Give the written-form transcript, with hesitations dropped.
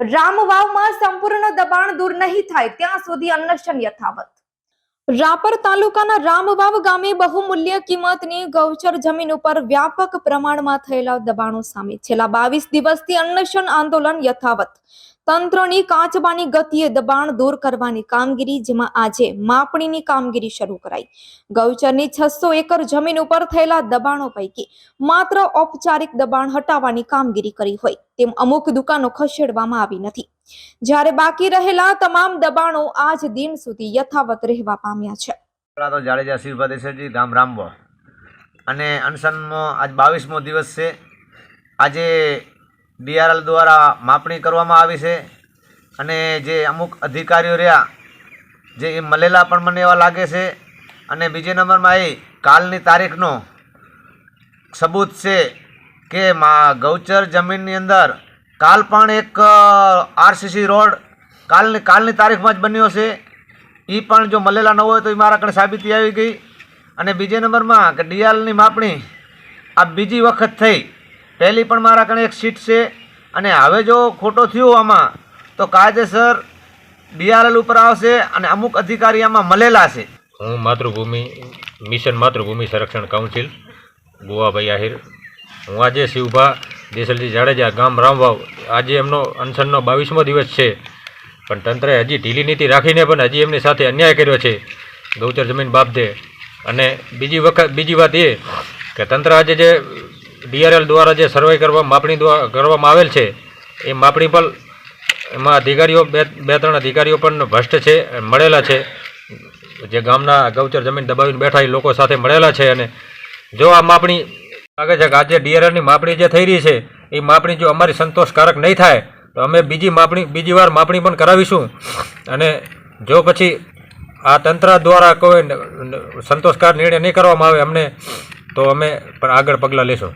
રામવાવમાં સંપૂર્ણ દબાણ દૂર નહીં થાય ત્યાં સુધી અનશન યથાવત। રાપર તાલુકાના રામવાવ ગામે બહુમૂલ્ય કિંમતની ગૌચર જમીન ઉપર વ્યાપક પ્રમાણમાં થયેલા દબાણો સામે છેલ્લા 22 દિવસથી અનશન આંદોલન યથાવત। તંત્રની કાચબાની ગતિએ દબાણ દૂર કરવાની કામગીરી, જેમાં આજે માપણીની કામગીરી શરૂ કરાઈ। ગૌચરની 600 એકર જમીન ઉપર થયેલા દબાણો પૈકી માત્ર ઔપચારિક દબાણ હટાવવાની કામગીરી કરી હોય તેમ અમુક દુકાનો ખસેડવામાં આવી નથી, જ્યારે બાકી રહેલા તમામ દબાણો આજ દિન સુધી યથાવત રહેવા પામ્યા છે। તો જાડેજા શિવભા દેસાઈજી ગામ રામવાવ અને અનશનનો આજ 22મો દિવસ છે। આજે DRL દ્વારા માપણી કરવામાં આવી છે અને જે અમુક અધિકારીઓ રહ્યા જે એ મળેલા પણ મને એવા લાગે છે। અને બીજા નંબરમાં એ કાલની તારીખનો સબૂત છે કે ગૌચર જમીનની અંદર કાલ પણ એક RCC રોડ કાલની તારીખમાં જ બન્યો છે। એ પણ જો મળેલા ન હોય તો એ મારા કણે સાબિતી આવી ગઈ। અને બીજા નંબરમાં કે DRLની માપણી આ બીજી વખત થઈ। પહેલી પણ મારા કણે એક સીટ છે અને હવે જો ખોટો થયો આમાં તો કાયદેસર DRL ઉપર આવશે અને અમુક અધિકારી આમાં મળેલા છે। હું માતૃભૂમિ મિશન માતૃભૂમિ સંરક્ષણ કાઉન્સિલ ગોવાભાઈ આહિર। હું આજે શિવભા દેસાઈજી જાડેજા ગામ રામવાવ આજે એમનો અનશનનો 22મો દિવસ છે, પણ તંત્રએ હજી ઢીલી નીતિ રાખીને પણ હજી એમની સાથે અન્યાય કર્યો છે ગૌચર જમીન બાબતે। અને બીજી વાત એ કે તંત્ર આજે જે DRL દ્વારા જે સર્વે માપણી કરવામાં આવેલ છે એ માપણી પણ એમાં અધિકારીઓ બે ત્રણ અધિકારીઓ પણ ભ્રષ્ટ છે, મળેલા છે, જે ગામના ગૌચર જમીન દબાવીને બેઠા એ લોકો સાથે મળેલા છે। અને જો આ માપણી લાગે છે કે આજે DRLની માપણી જે થઈ રહી છે એ માપણી જો અમારી સંતોષકારક નહીં થાય તો અમે બીજી વાર માપણી પણ કરાવીશું। અને જો પછી આ તંત્ર દ્વારા કોઈ સંતોષકારક નિર્ણય નહીં કરવામાં આવે અમને તો અમે પણ આગળ પગલાં લેશું।